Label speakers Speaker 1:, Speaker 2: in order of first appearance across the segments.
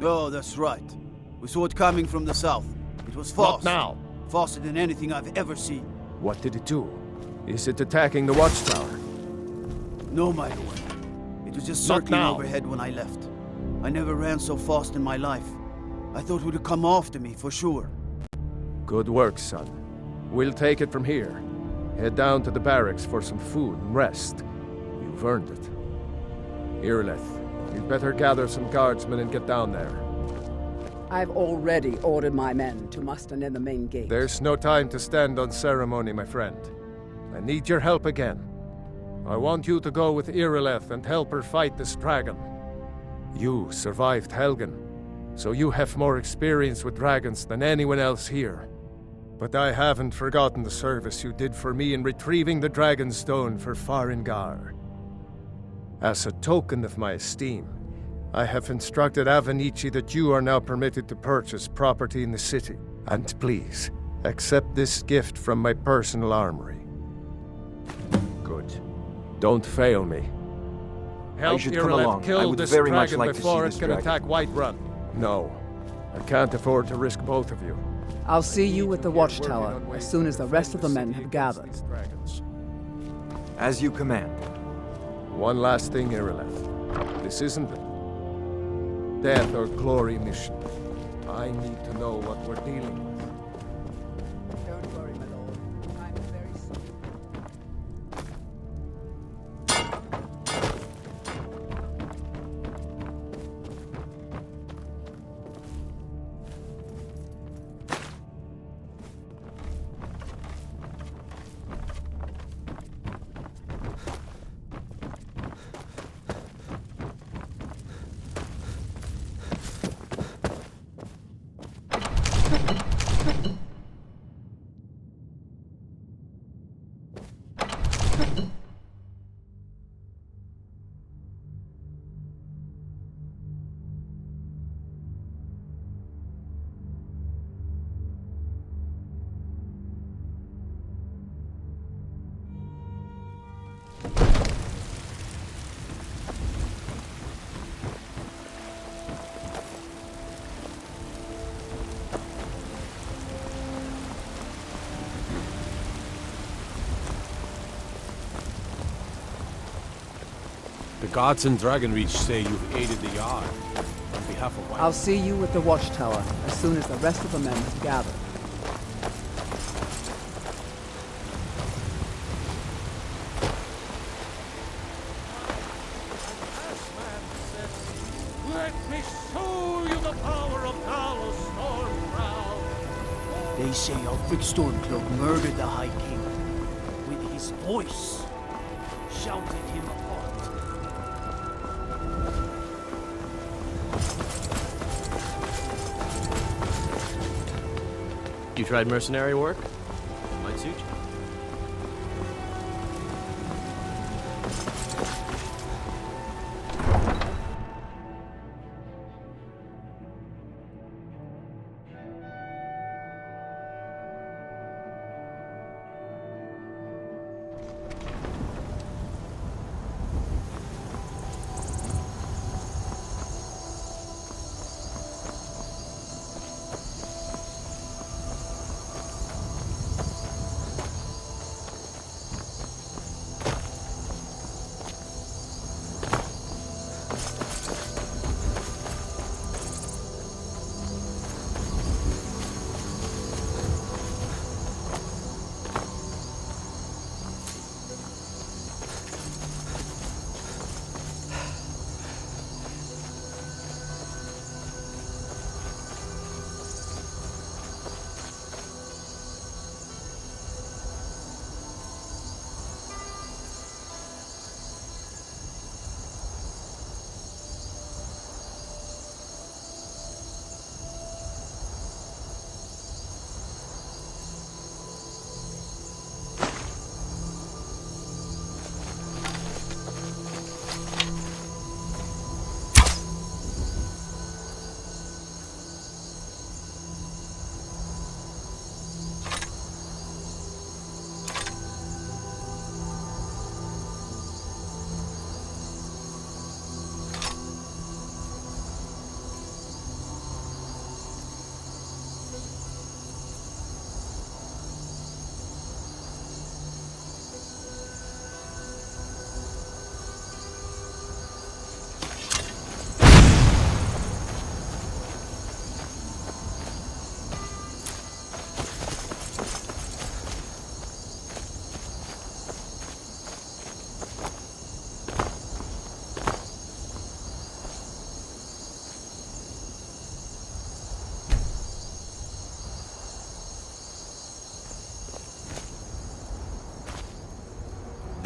Speaker 1: Oh, that's right. We saw it coming from the south. It was fast.
Speaker 2: Not now.
Speaker 1: Faster than anything I've ever seen.
Speaker 2: What did it do? Is it attacking the watchtower?
Speaker 1: No, my lord. It was just
Speaker 2: Not
Speaker 1: circling
Speaker 2: now.
Speaker 1: overhead when I left. I never ran so fast in my life. I thought it would come after me, for sure.
Speaker 2: Good work, son. We'll take it from here. Head down to the barracks for some food and rest. You've earned it. Irileth, you'd better gather some guardsmen and get down there.
Speaker 3: I've already ordered my men to muster near the main gate.
Speaker 2: There's no time to stand on ceremony, my friend. I need your help again. I want you to go with Irileth and help her fight this dragon. You survived Helgen, so you have more experience with dragons than anyone else here. But I haven't forgotten the service you did for me in retrieving the Dragon Stone for Farengar. As a token of my esteem, I have instructed Avenici that you are now permitted to purchase property in the city. And please, accept this gift from my personal armory. Good. Don't fail me. Help
Speaker 4: should come along.
Speaker 2: Kill
Speaker 4: I would
Speaker 2: this
Speaker 4: very much
Speaker 2: dragon
Speaker 4: like to see
Speaker 2: before
Speaker 4: this
Speaker 2: it can
Speaker 4: dragon.
Speaker 2: attack Whiterun. No. I can't afford to risk both of you.
Speaker 3: I'll see you at the watchtower as soon as the rest of the men have gathered.
Speaker 4: As you command.
Speaker 2: One last thing, Irileth. This isn't a death or glory mission. I need to know what we're dealing with.
Speaker 3: Don't worry, my lord. I'm very sorry.
Speaker 5: The gods in Dragonreach say you've aided the Yard on behalf of
Speaker 3: I'll see you at the watchtower as soon as the rest of the men have gathered.
Speaker 6: Let me show you the power of Talos Stormcrown.
Speaker 1: They say Ulfric Stormcloak murdered the High King. With his voice. Shouted him apart.
Speaker 7: You tried mercenary work? Might suit you.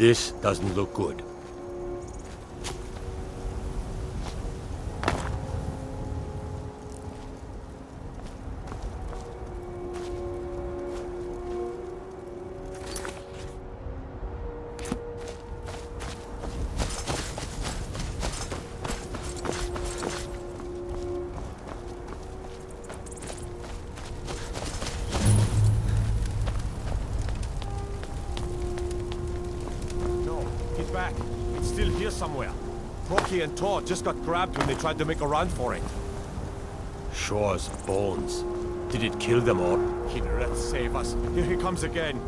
Speaker 5: This doesn't look good.
Speaker 6: Back. It's still here somewhere. Rocky and Tor just got grabbed when they tried to make a run for it.
Speaker 5: Shore's bones. Did it kill them all?
Speaker 6: Kinneret, save us. Here he comes again.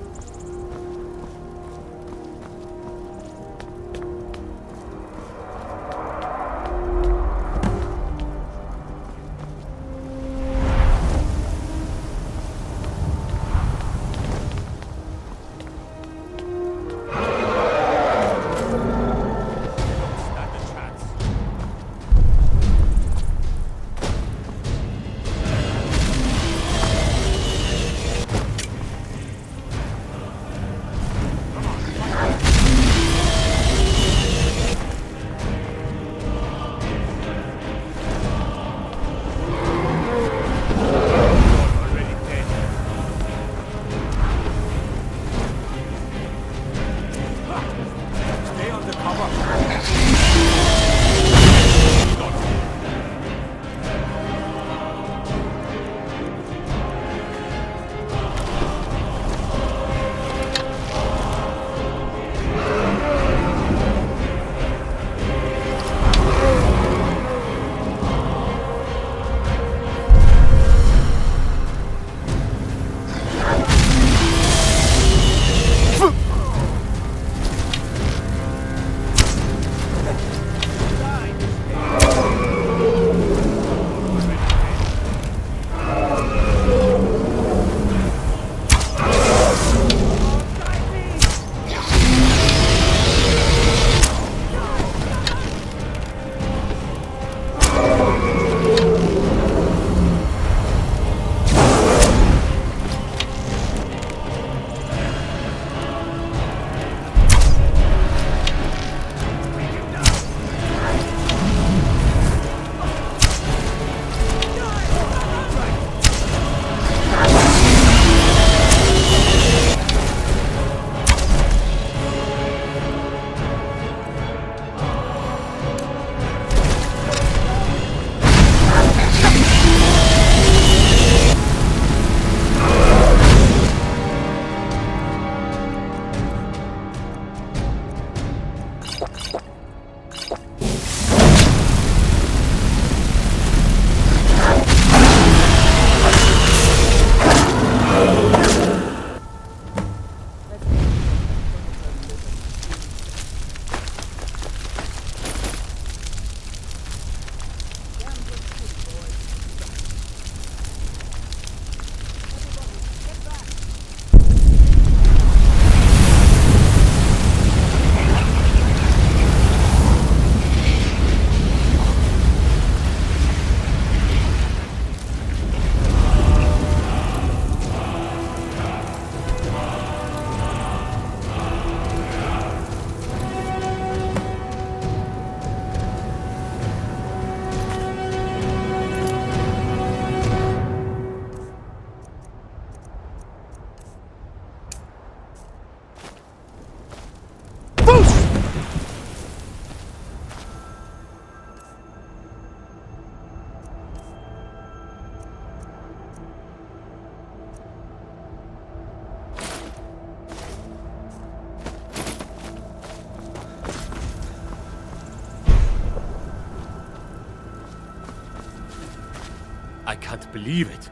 Speaker 5: I can't believe it.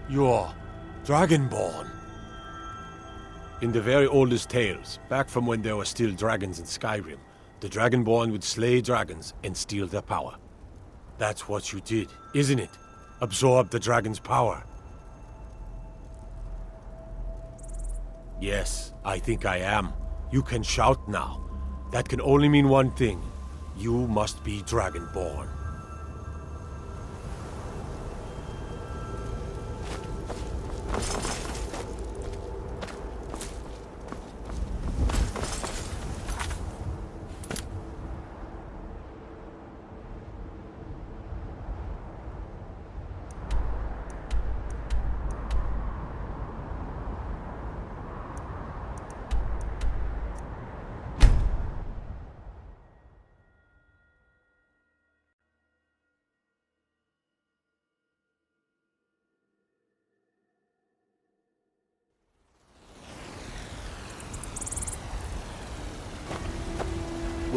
Speaker 5: You're Dragonborn. In the very oldest tales, back from when there were still dragons in Skyrim, the Dragonborn would slay dragons and steal their power. That's what you did, isn't it? Absorb the dragon's power. Yes, I think I am. You can shout now. That can only mean one thing. You must be Dragonborn.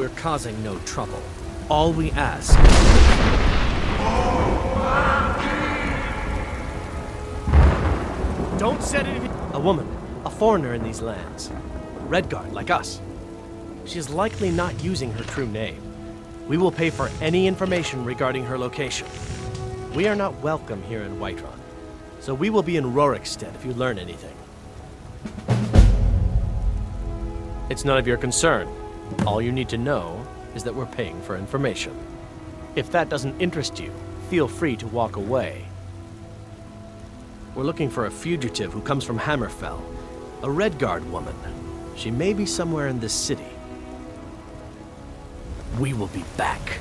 Speaker 7: We're causing no trouble. All we ask... Don't set anything... A woman, a foreigner in these lands. Redguard, like us. She is likely not using her true name. We will pay for any information regarding her location. We are not welcome here in Whiterun, so we will be in Rorikstead if you learn anything. It's none of your concern. All you need to know is that we're paying for information. If that doesn't interest you, feel free to walk away. We're looking for a fugitive who comes from Hammerfell, a Redguard woman. She may be somewhere in this city. We will be back.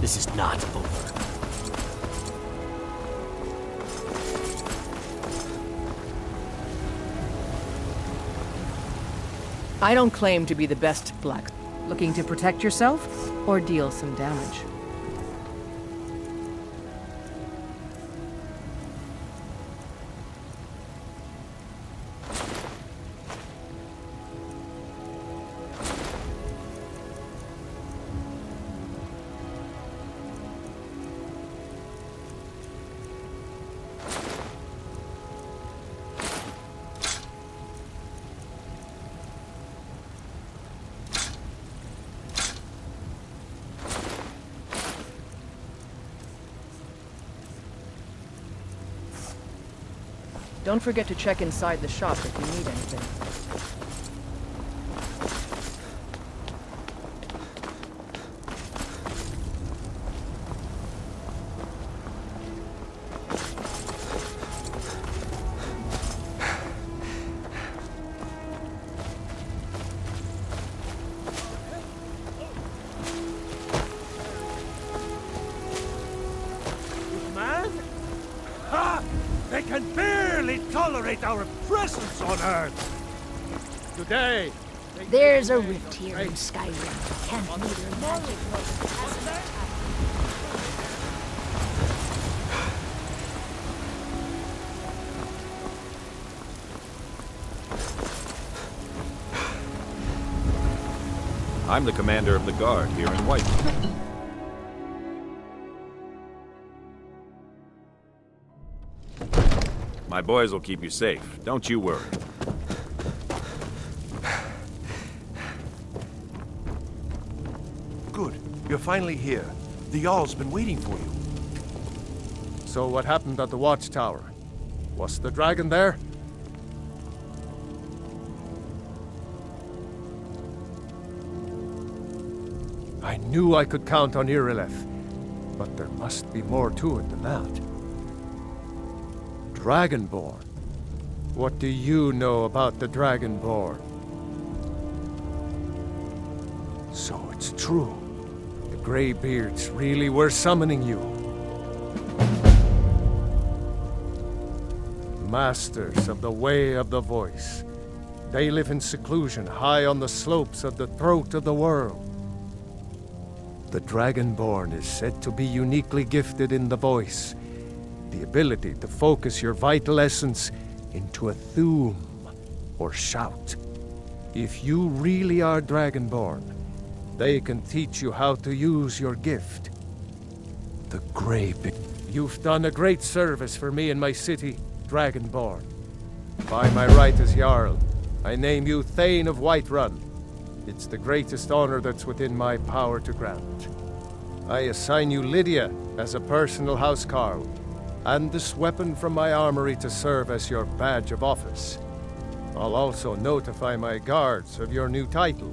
Speaker 7: This is not over.
Speaker 4: I don't claim to be the best black. Looking to protect yourself or deal some damage? Don't forget to check inside the shop if you need anything.
Speaker 1: They can barely tolerate our presence on Earth!
Speaker 2: Today,
Speaker 8: There's a rift here in Skyrim. Can't neither magic nor capacity.
Speaker 9: I'm the commander of the guard here in Whiterun. My boys will keep you safe. Don't you worry.
Speaker 10: Good. You're finally here. The Jarl's been waiting for you.
Speaker 2: So what happened at the watchtower? Was the dragon there? I knew I could count on Irileth, but there must be more to it than that. Dragonborn? What do you know about the Dragonborn? So it's true. The greybeards really were summoning you. Masters of the Way of the Voice. They live in seclusion high on the slopes of the throat of the world. The Dragonborn is said to be uniquely gifted in the voice. The ability to focus your vital essence into a thum, or shout. If you really are Dragonborn, they can teach you how to use your gift. The greybeard. You've done a great service for me and my city, Dragonborn. By my right as Jarl, I name you Thane of Whiterun. It's the greatest honor that's within my power to grant. I assign you Lydia as a personal housecarl, and this weapon from my armory to serve as your badge of office. I'll also notify my guards of your new title.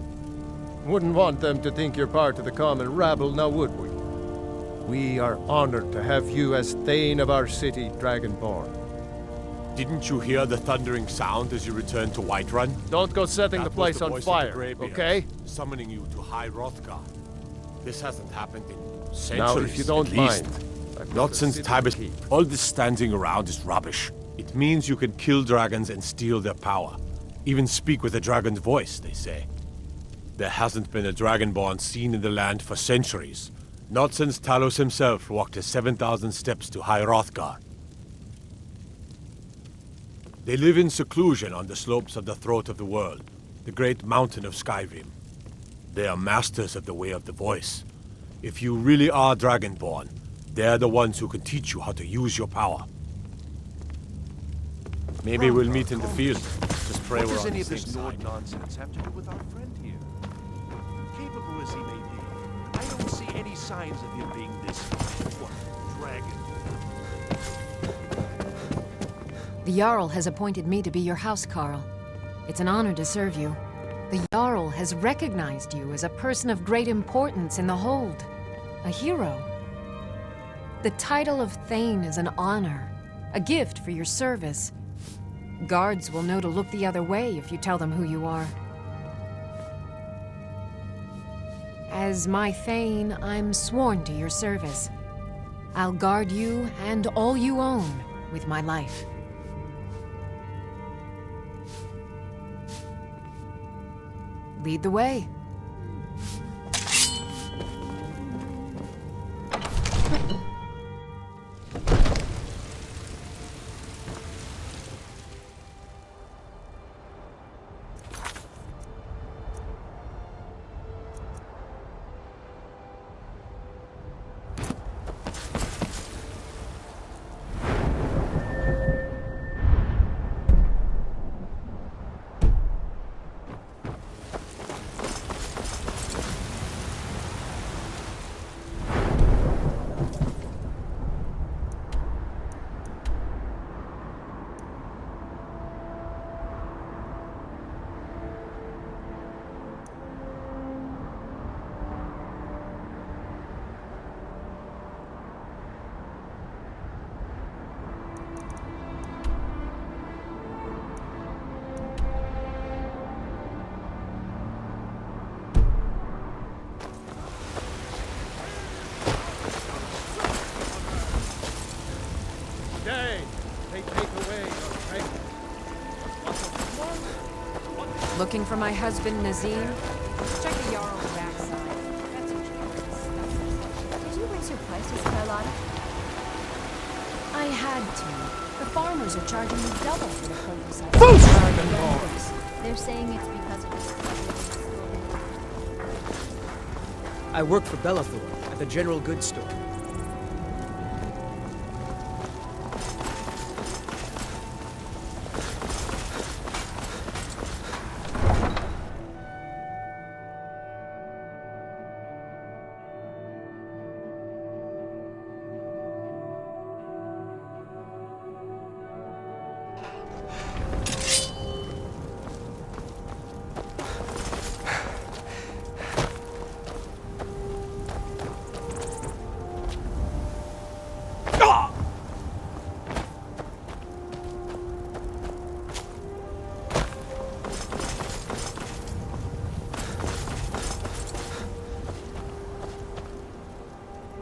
Speaker 2: Wouldn't want them to think you're part of the common rabble, now would we? We are honored to have you as Thane of our city, Dragonborn.
Speaker 5: Didn't you hear the thundering sound as you returned to Whiterun?
Speaker 2: Don't go setting the
Speaker 5: That was
Speaker 2: place on
Speaker 5: voice of the
Speaker 2: fire,
Speaker 5: greybeards,
Speaker 2: okay?
Speaker 5: Summoning you to High Hrothgar. This hasn't happened in centuries,
Speaker 2: Now, if you don't
Speaker 5: at least.
Speaker 2: mind, I've got
Speaker 5: Not
Speaker 2: a
Speaker 5: since
Speaker 2: city
Speaker 5: time
Speaker 2: to
Speaker 5: is...
Speaker 2: keep.
Speaker 5: All this standing around is rubbish. It means you can kill dragons and steal their power. Even speak with a dragon's voice, they say. There hasn't been a dragonborn seen in the land for centuries. Not since Talos himself walked his 7,000 steps to High Hrothgar. They live in seclusion on the slopes of the Throat of the World, the great mountain of Skyrim. They are masters of the way of the voice. If you really are Dragonborn, they're the ones who can teach you how to use your power. Maybe we'll meet in the field. Just pray
Speaker 10: What
Speaker 5: we're
Speaker 10: does
Speaker 5: on
Speaker 10: any
Speaker 5: the
Speaker 10: of
Speaker 5: same
Speaker 10: this
Speaker 5: side.
Speaker 10: Nord nonsense have to do with our friend here? Capable as he may be, I don't see any signs of him being this, what, dragon.
Speaker 11: The Jarl has appointed me to be your house carl. It's an honor to serve you. The Jarl has recognized you as a person of great importance in the Hold. A hero. The title of Thane is an honor, a gift for your service. Guards will know to look the other way if you tell them who you are. As my Thane, I'm sworn to your service. I'll guard you and all you own with my life. Lead the way. Looking for my husband, Nazim? Check the Jarl's backside. That's what
Speaker 8: Did you raise your prices, Carlotta?
Speaker 11: I had to. The farmers are charging me double for the produce I
Speaker 8: They're saying it's because of this.
Speaker 12: I work for Bellathor at the general goods store.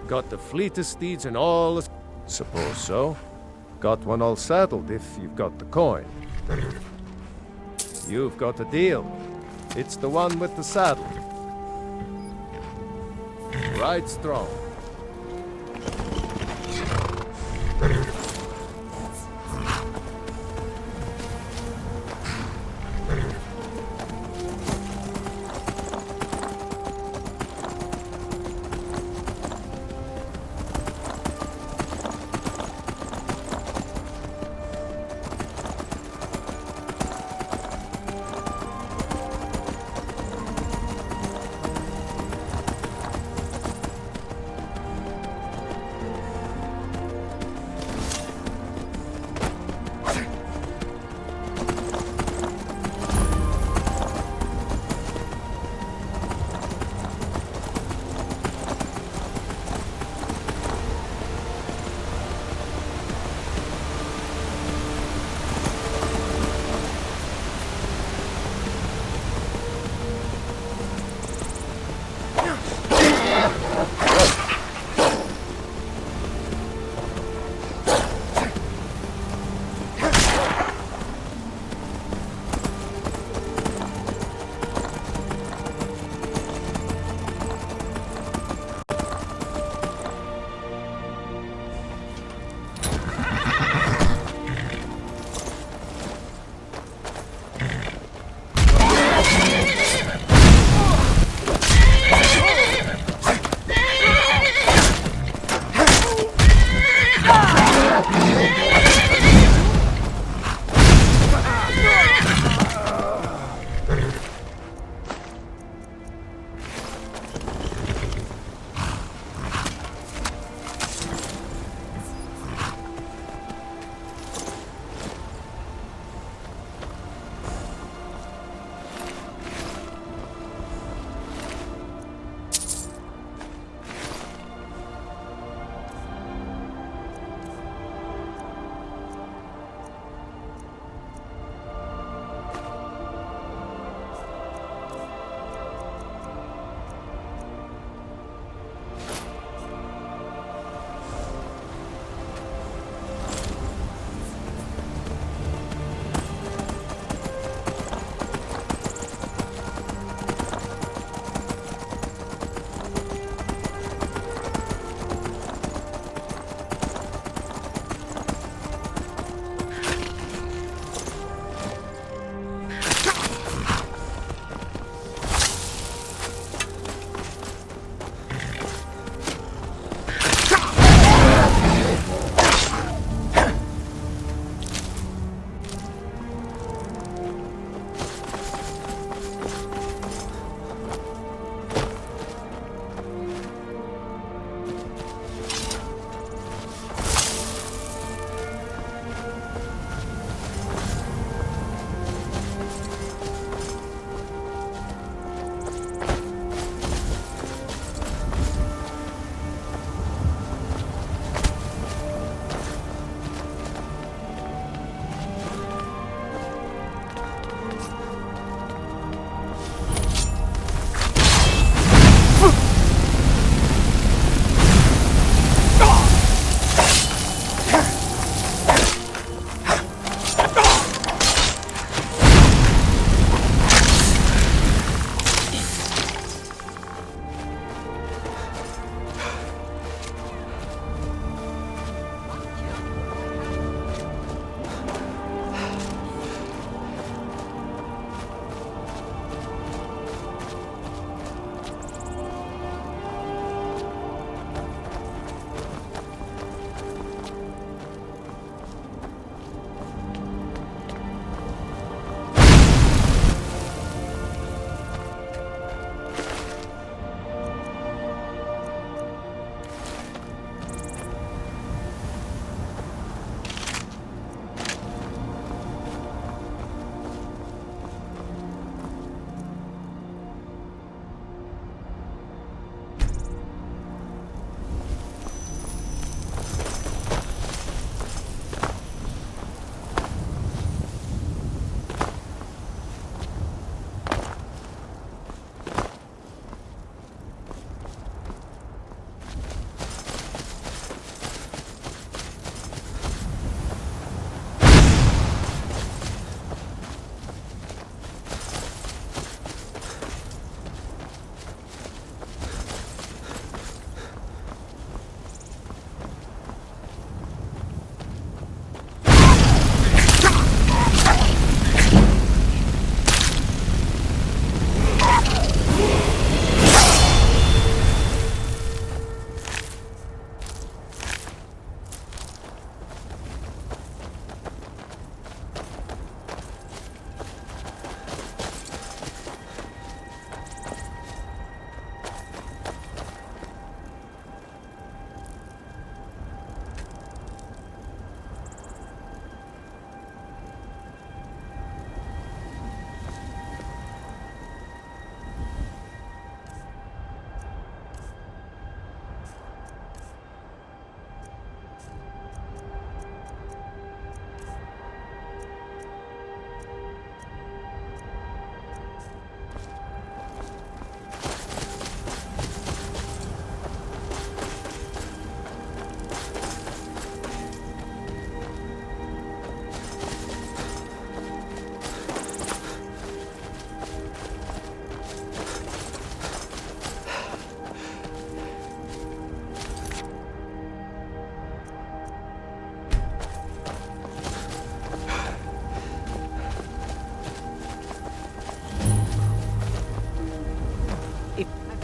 Speaker 2: Got the fleetest steeds in all the... Suppose so. Got one all saddled if you've got the coin. You've got a deal. It's the one with the saddle. Right strong.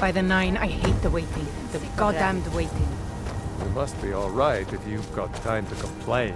Speaker 8: By the nine, I hate the waiting. The goddamned waiting.
Speaker 2: You must be all right if you've got time to complain.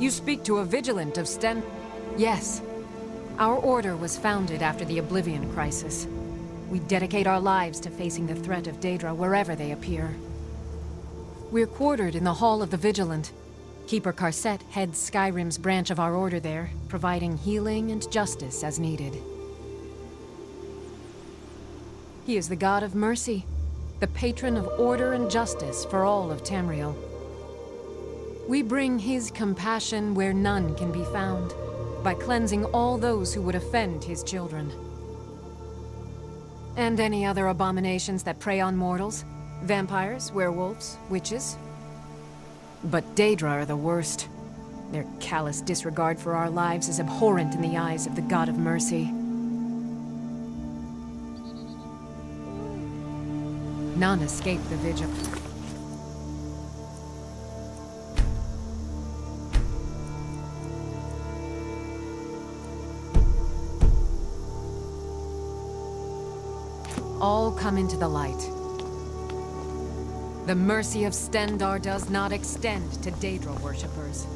Speaker 11: You speak to a vigilant of Sten... Yes. Our order was founded after the Oblivion Crisis. We dedicate our lives to facing the threat of Daedra wherever they appear. We're quartered in the Hall of the Vigilant. Keeper Karset heads Skyrim's branch of our order there, providing healing and justice as needed. He is the god of mercy, the patron of order and justice for all of Tamriel. We bring his compassion where none can be found, by cleansing all those who would offend his children. And any other abominations that prey on mortals. Vampires, werewolves, witches. But Daedra are the worst. Their callous disregard for our lives is abhorrent in the eyes of the god of mercy. None escape the vigil. All come into the light. The mercy of Stendarr does not extend to Daedra worshippers.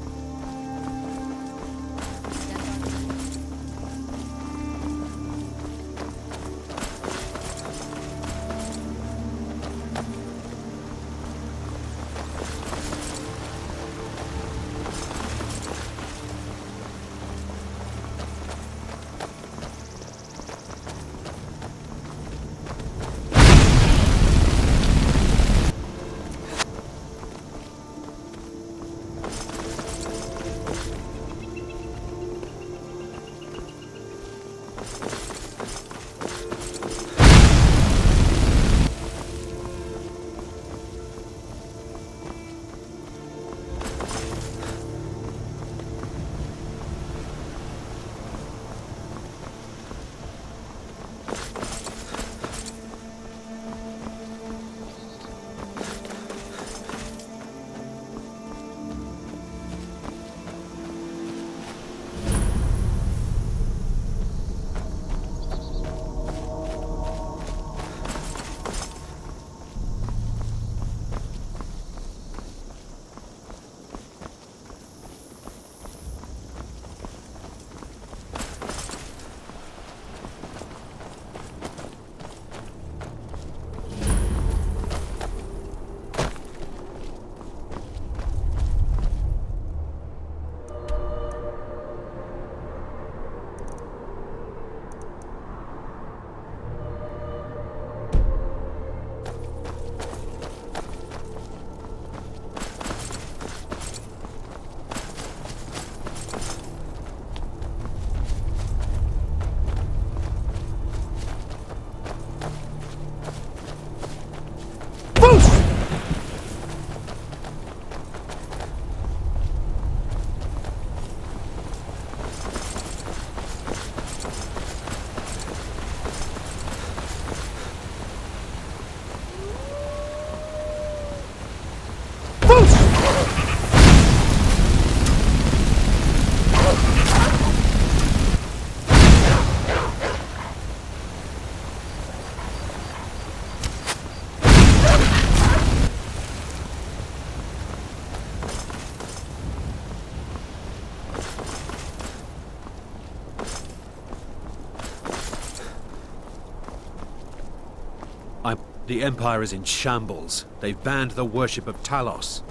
Speaker 10: The Empire is in shambles. They've banned the worship of Talos.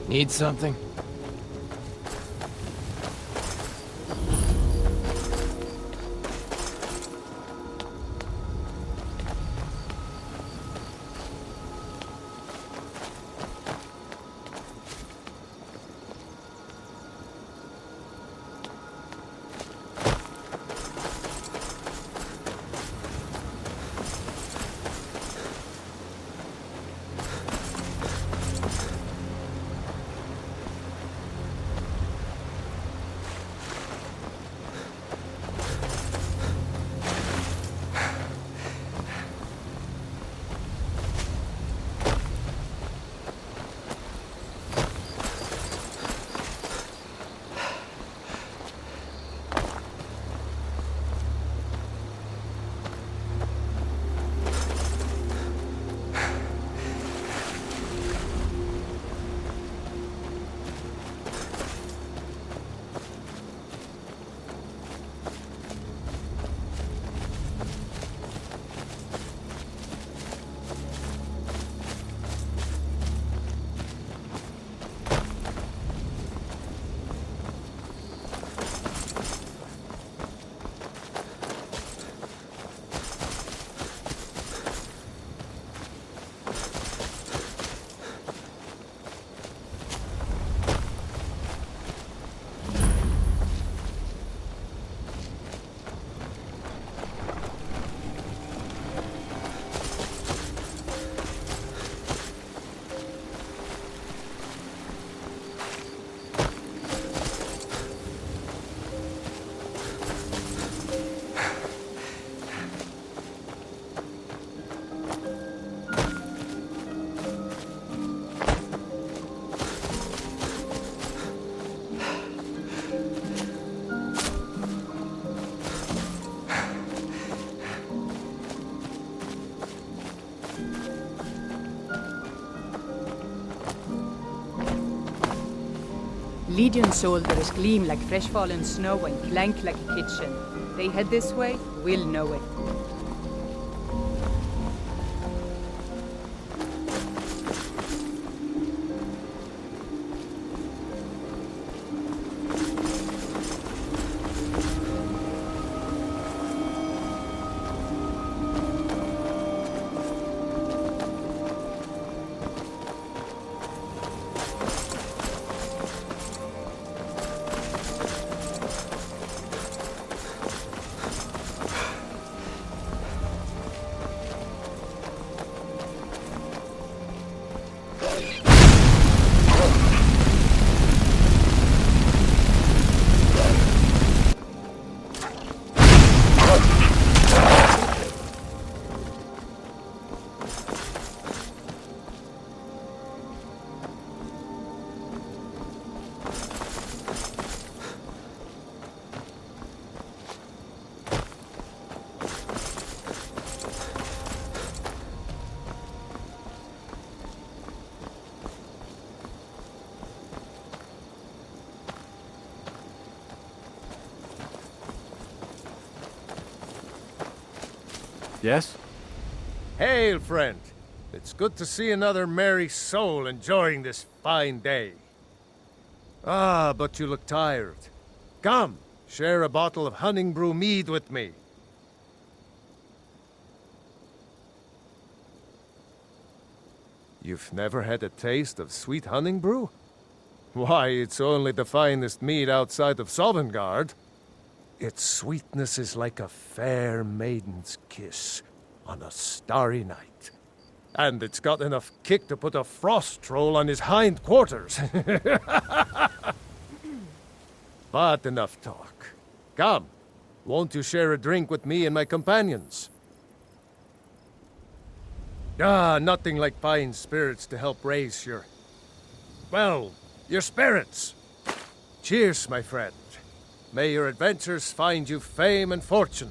Speaker 13: Need something?
Speaker 14: Legion soldiers gleam like fresh fallen snow and clank like a kitchen. They head this way, we'll know it.
Speaker 5: Yes?
Speaker 2: Hail, friend. It's good to see another merry soul enjoying this fine day. Ah, but you look tired. Come, share a bottle of honey brew mead with me. You've never had a taste of sweet honey brew? Why, it's only the finest mead outside of Sovngarde. Its sweetness is like a fair maiden's kiss on a starry night. And it's got enough kick to put a frost troll on his hind quarters. But enough talk. Come, won't you share a drink with me and my companions? Ah, nothing like fine spirits to help raise your... well, your spirits. Cheers, my friend. May your adventures find you fame and fortune.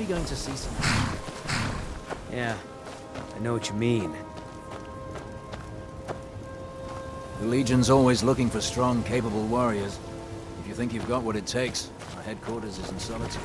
Speaker 1: we going to see some?
Speaker 12: Yeah, I know what you mean.
Speaker 1: The Legion's always looking for strong, capable warriors. If you think you've got what it takes, our headquarters is in Solitude.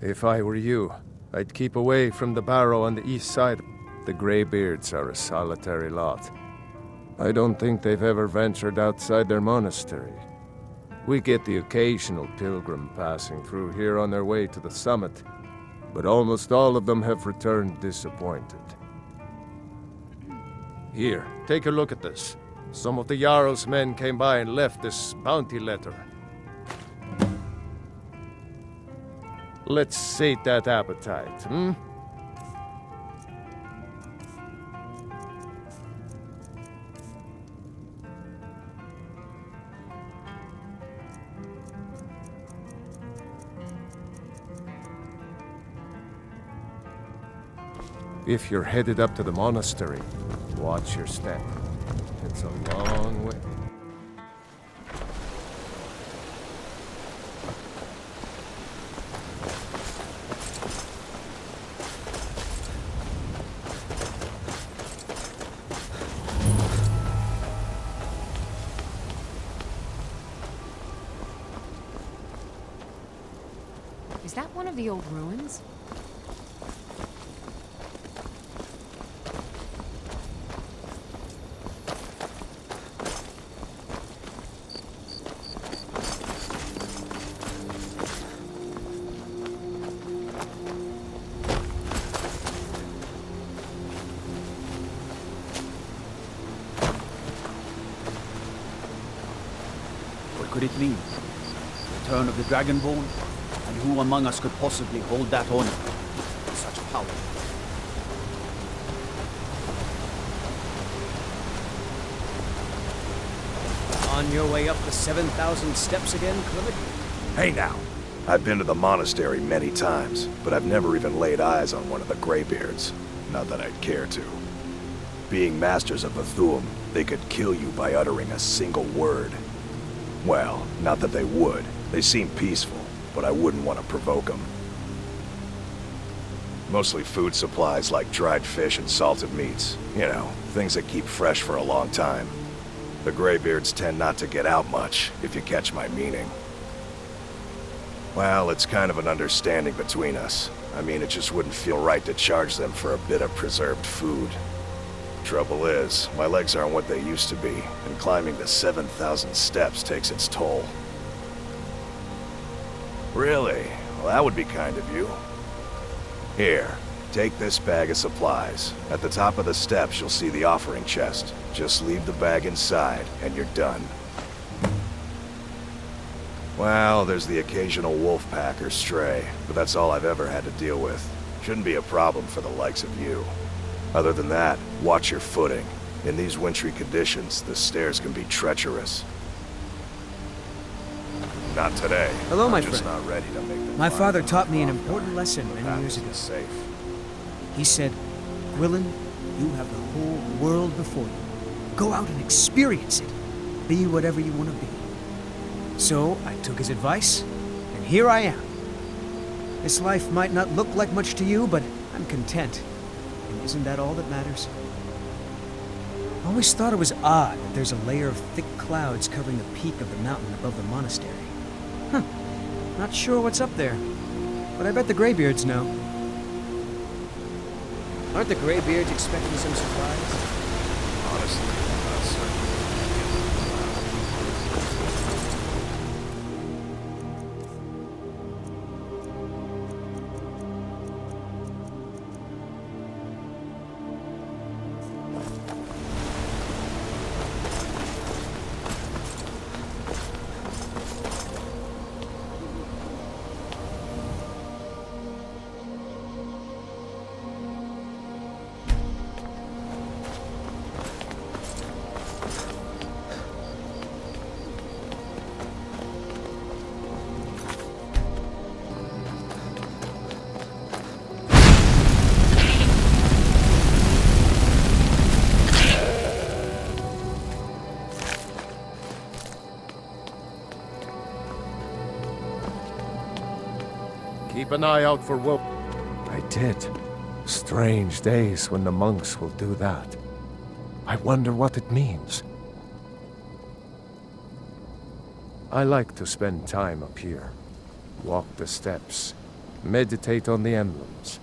Speaker 2: If I were you, I'd keep away from the barrow on the east side. The greybeards are a solitary lot. I don't think they've ever ventured outside their monastery. We get the occasional pilgrim passing through here on their way to the summit, but almost all of them have returned disappointed. Here, take a look at this. Some of the Jarl's men came by and left this bounty letter. Let's sate that appetite, hmm? If you're headed up to the monastery, watch your step. It's a long way.
Speaker 11: Is that one of the old ruins?
Speaker 1: What could it mean? Return of the Dragonborn? And who among us could possibly hold that honor with such power?
Speaker 12: On your way up the 7,000 steps again, Clement?
Speaker 13: Hey now. I've been to the monastery many times, but I've never even laid eyes on one of the greybeards. Not that I'd care to. Being masters of the Thuum, they could kill you by uttering a single word. Well, not that they would. They seem peaceful, but I wouldn't want to provoke them. Mostly food supplies like dried fish and salted meats. You know, things that keep fresh for a long time. The greybeards tend not to get out much, if you catch my meaning. Well, it's kind of an understanding between us. I mean, it just wouldn't feel right to charge them for a bit of preserved food. Trouble is, my legs aren't what they used to be, and climbing the 7,000 steps takes its toll. Really? Well, that would be kind of you. Here, take this bag of supplies. At the top of the steps, you'll see the offering chest. Just leave the bag inside, and you're done. Well, there's the occasional wolf pack or stray, but that's all I've ever had to deal with. Shouldn't be a problem for the likes of you. Other than that, watch your footing. In these wintry conditions, the stairs can be treacherous. Not today.
Speaker 12: Hello, my
Speaker 13: I'm just
Speaker 12: friend.
Speaker 13: not ready to make the
Speaker 12: My
Speaker 13: climb
Speaker 12: father
Speaker 13: up
Speaker 12: taught me an
Speaker 13: off
Speaker 12: important
Speaker 13: guard.
Speaker 12: lesson
Speaker 13: The
Speaker 12: many
Speaker 13: path
Speaker 12: years
Speaker 13: is
Speaker 12: ago.
Speaker 13: safe.
Speaker 12: He said, Gwilyn, you have the whole world before you. Go out and experience it. Be whatever you want to be. So I took his advice, and here I am. This life might not look like much to you, but I'm content. And isn't that all that matters? I always thought it was odd that there's a layer of thick clouds covering the peak of the mountain above the monastery. Huh. Not sure what's up there, but I bet the greybeards know. Aren't the greybeards expecting some surprise?
Speaker 13: Honestly, I'm not certain.
Speaker 2: Keep an eye out for wolf. I did. Strange days when the monks will do that. I wonder what it means. I like to spend time up here. Walk the steps. Meditate on the emblems.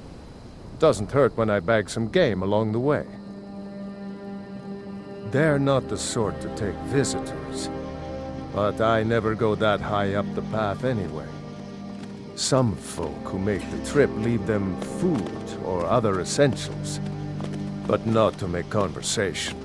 Speaker 2: Doesn't hurt when I bag some game along the way. They're not the sort to take visitors. But I never go that high up the path anyway. Some folk who make the trip leave them food or other essentials, but not to make conversation.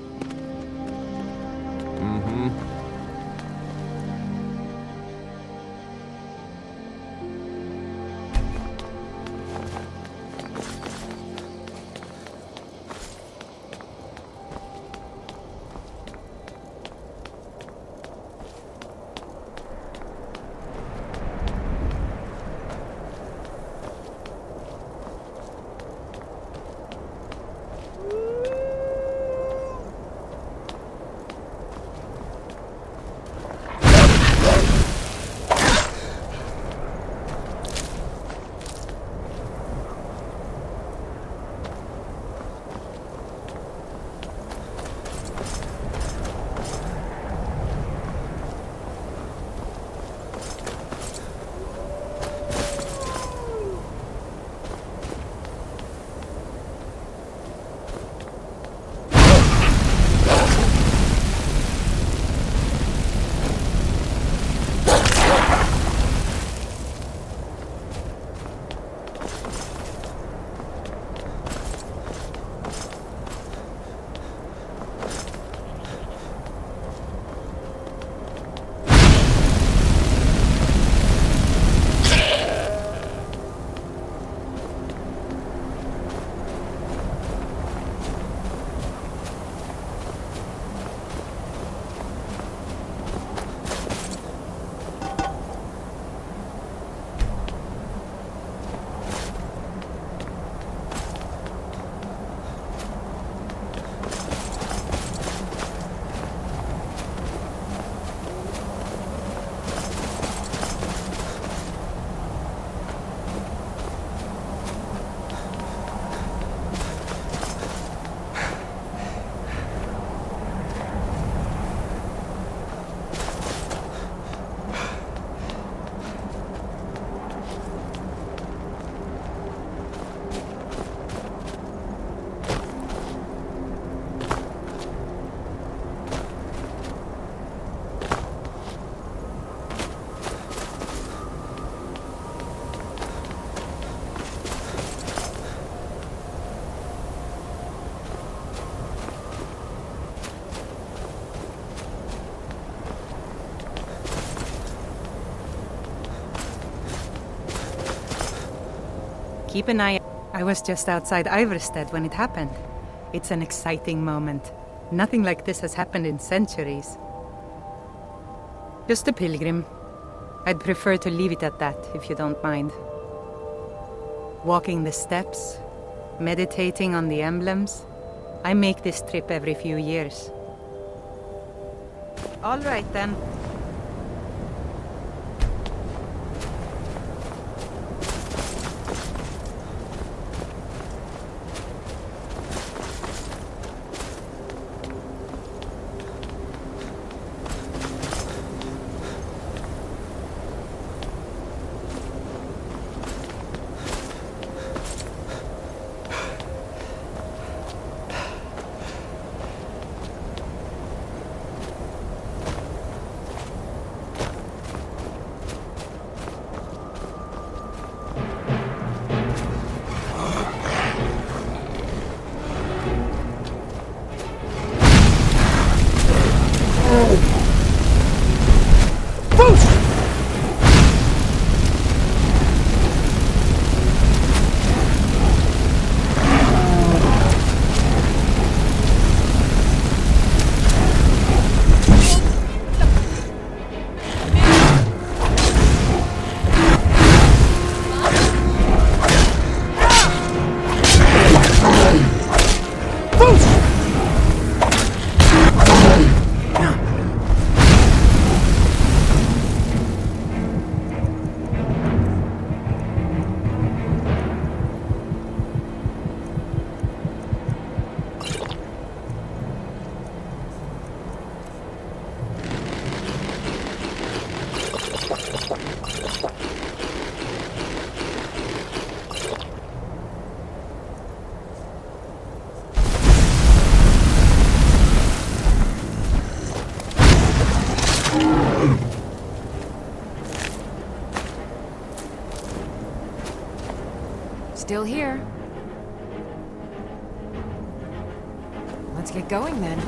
Speaker 14: keep an eye. I was just outside Iverstead when it happened. It's an exciting moment. Nothing like this has happened in centuries. Just a pilgrim. I'd prefer to leave it at that, if you don't mind. Walking the steps, meditating on the emblems. I make this trip every few years. All right, then.
Speaker 11: Still here. Let's get going then.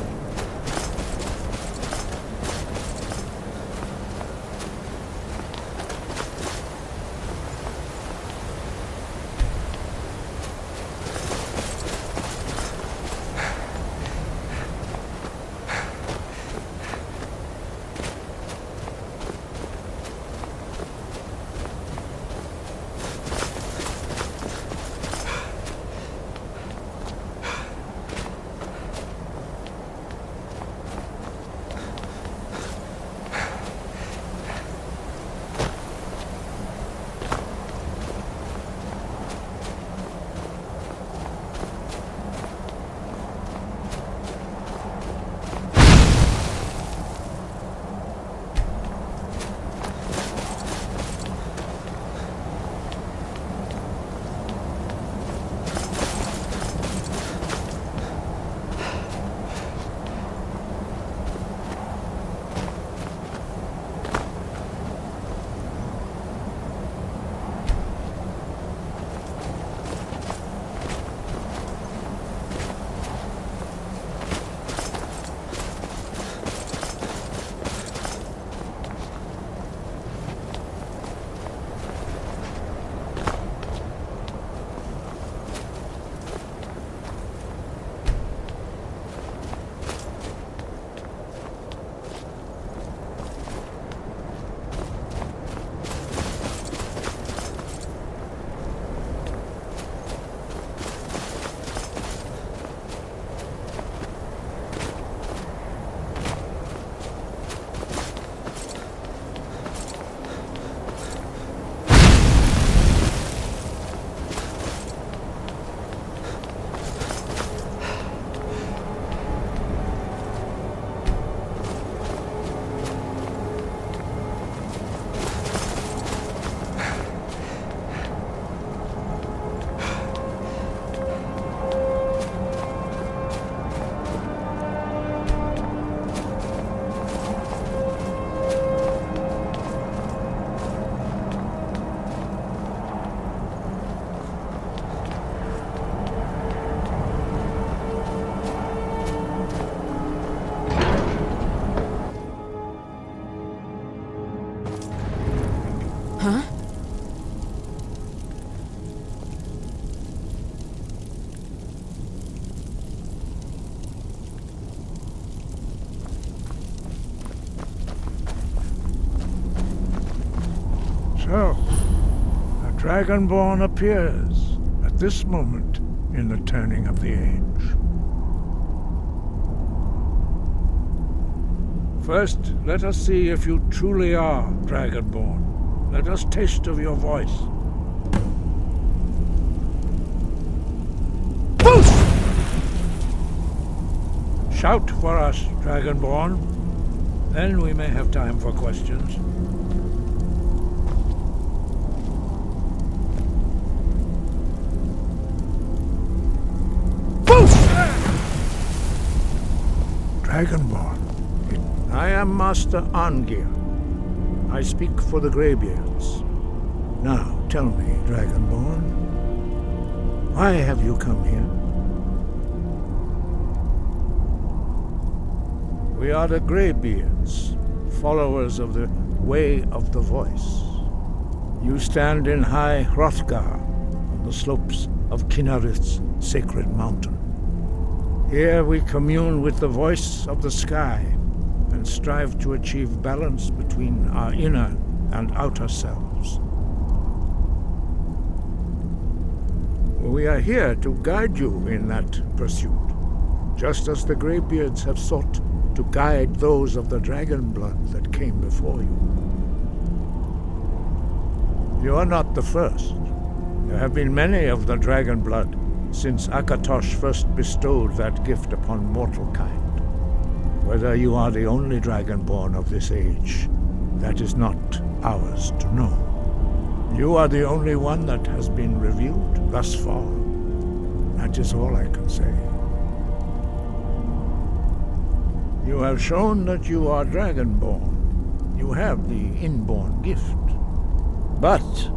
Speaker 15: Dragonborn appears at this moment in the turning of the age. First, let us see if you truly are Dragonborn. Let us taste of your voice. Shout for us, Dragonborn. Then we may have time for questions. Dragonborn. I am Master Angir. I speak for the greybeards. Now, tell me, Dragonborn, why have you come here? We are the greybeards, followers of the Way of the Voice. You stand in high Hrothgar, on the slopes of Kinnarith's sacred mountain. Here we commune with the voice of the sky and strive to achieve balance between our inner and outer selves. We are here to guide you in that pursuit, just as the greybeards have sought to guide those of the dragon blood that came before you. You are not the first. There have been many of the dragon blood since Akatosh first bestowed that gift upon mortal kind. Whether you are the only dragonborn of this age, that is not ours to know. You are the only one that has been revealed thus far. That is all I can say. You have shown that you are dragonborn. You have the inborn gift. But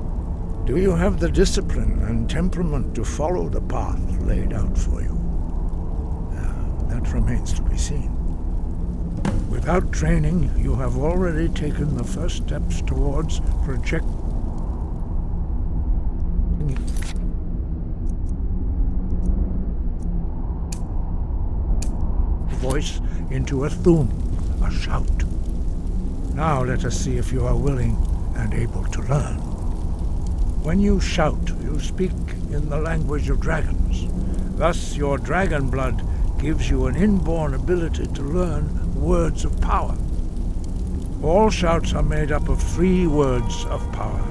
Speaker 15: do you have the discipline and temperament to follow the path laid out for you? That remains to be seen. Without training, you have already taken the first steps towards projecting voice into a thum, a shout. Now let us see if you are willing and able to learn. When you shout, you speak in the language of dragons. Thus, your dragon blood gives you an inborn ability to learn words of power. All shouts are made up of 3 words of power.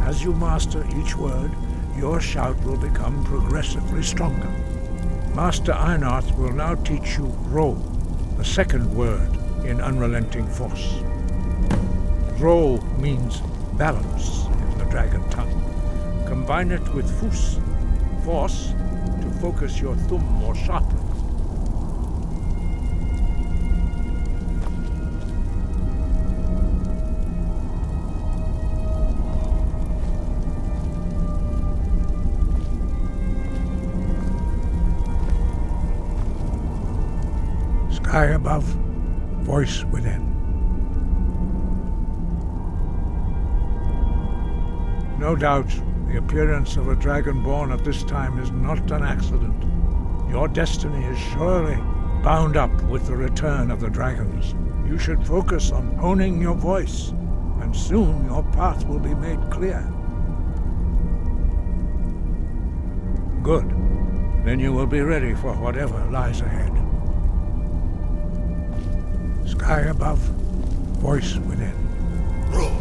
Speaker 15: As you master each word, your shout will become progressively stronger. Master Einarth will now teach you Ro, the second word in Unrelenting Force. Ro means balance in the dragon tongue. Combine it with Fus, force, to focus your thumb more sharply. Sky above, voice within. No doubt, the appearance of a dragonborn at this time is not an accident. Your destiny is surely bound up with the return of the dragons. You should focus on honing your voice, and soon your path will be made clear. Good. Then you will be ready for whatever lies ahead. Sky above, voice within. Roll.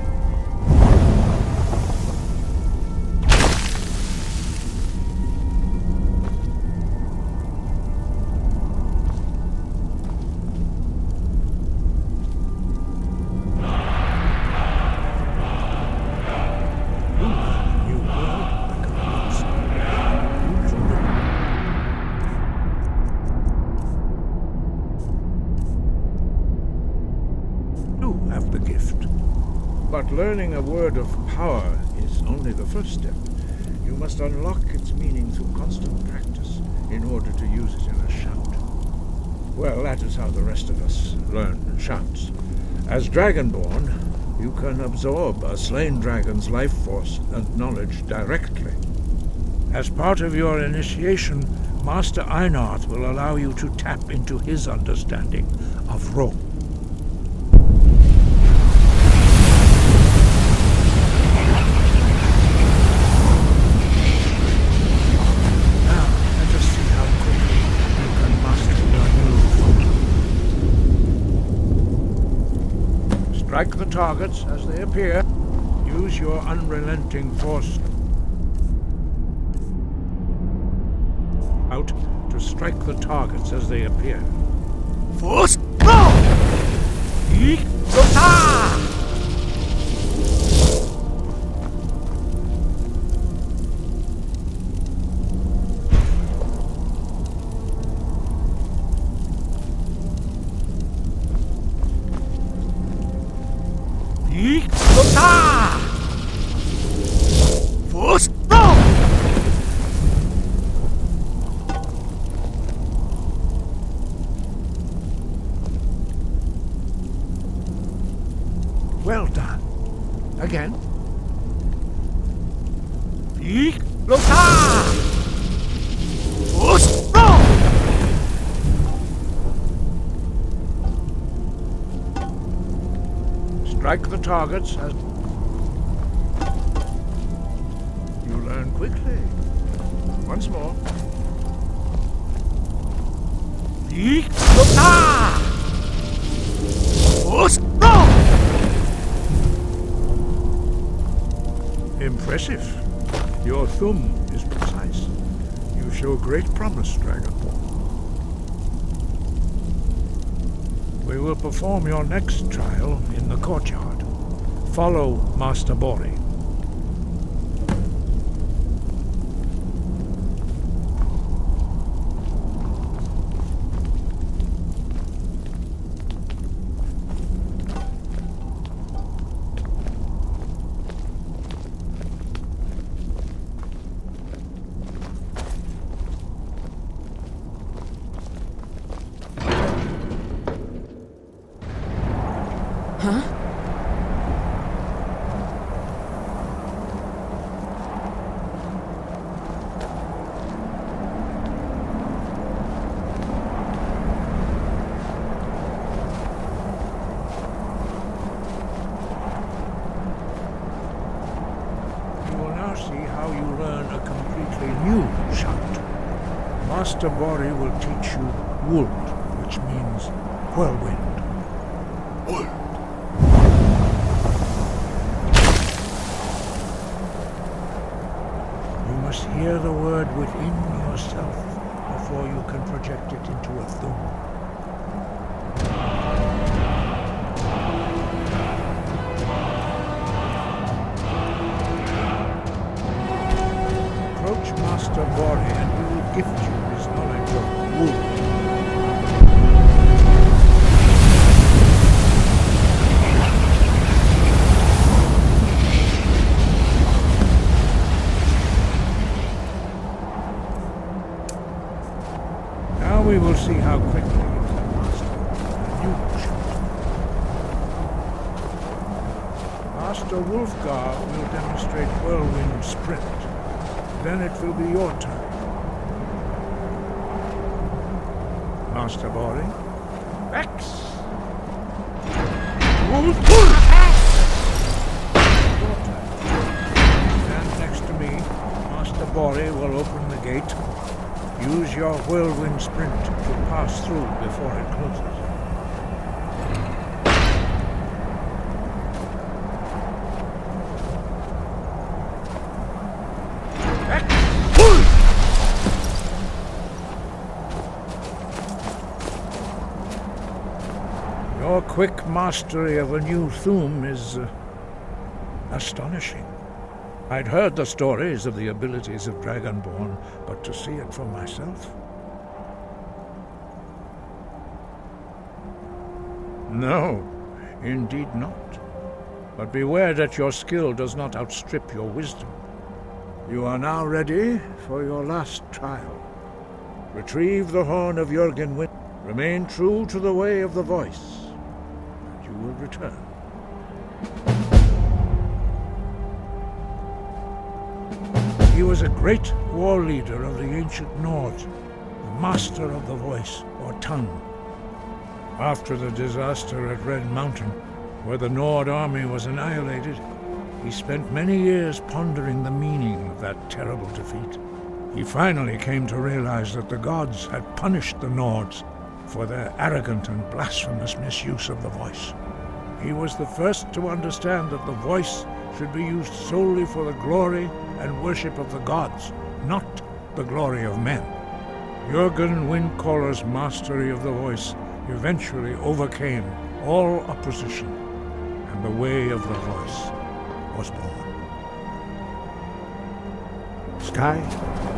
Speaker 15: But learning a word of power is only the first step. You must unlock its meaning through constant practice in order to use it in a shout. Well, that is how the rest of us learn shouts. As Dragonborn, you can absorb a slain dragon's life force and knowledge directly. As part of your initiation, Master Einarth will allow you to tap into his understanding of Ro. Strike the targets as they appear. Use your unrelenting force out to strike the targets as they appear. Force go! Force go! Well done. Again. Force go! Strike the targets as you learn quickly. Once more. Force go! Impressive. Your thumb is precise. You show great promise, Dragonborn. We will perform your next trial in the courtyard. Follow Master Bori.
Speaker 11: Huh?
Speaker 15: You will now see how you learn a completely new shout. Master Bori will teach you Wold, which means whirlwind. You must hear the word within yourself before you can project it into a thum. Approach Master Bori and he will gift you his knowledge of wood. Now we will see how quickly you can master a new shout. Master Wolfgar will demonstrate whirlwind sprint. Then it will be your turn. Master Bori. X! Wolf! Your turn. Stand next to me. Master Bori will open the gate. Use your whirlwind sprint to pass through before it closes. Your quick mastery of a new thum is astonishing. I'd heard the stories of the abilities of Dragonborn, but to see it for myself? No, indeed not. But beware that your skill does not outstrip your wisdom. You are now ready for your last trial. Retrieve the horn of Jürgen Wind. Remain true to the way of the voice, and you will return. He was a great war leader of the ancient Nords, the master of the voice, or tongue. After the disaster at Red Mountain, where the Nord army was annihilated, he spent many years pondering the meaning of that terrible defeat. He finally came to realize that the gods had punished the Nords for their arrogant and blasphemous misuse of the voice. He was the first to understand that the voice should be used solely for the glory and worship of the gods, not the glory of men. Jurgen Windcaller's mastery of the voice eventually overcame all opposition, and the way of the voice was born. Sky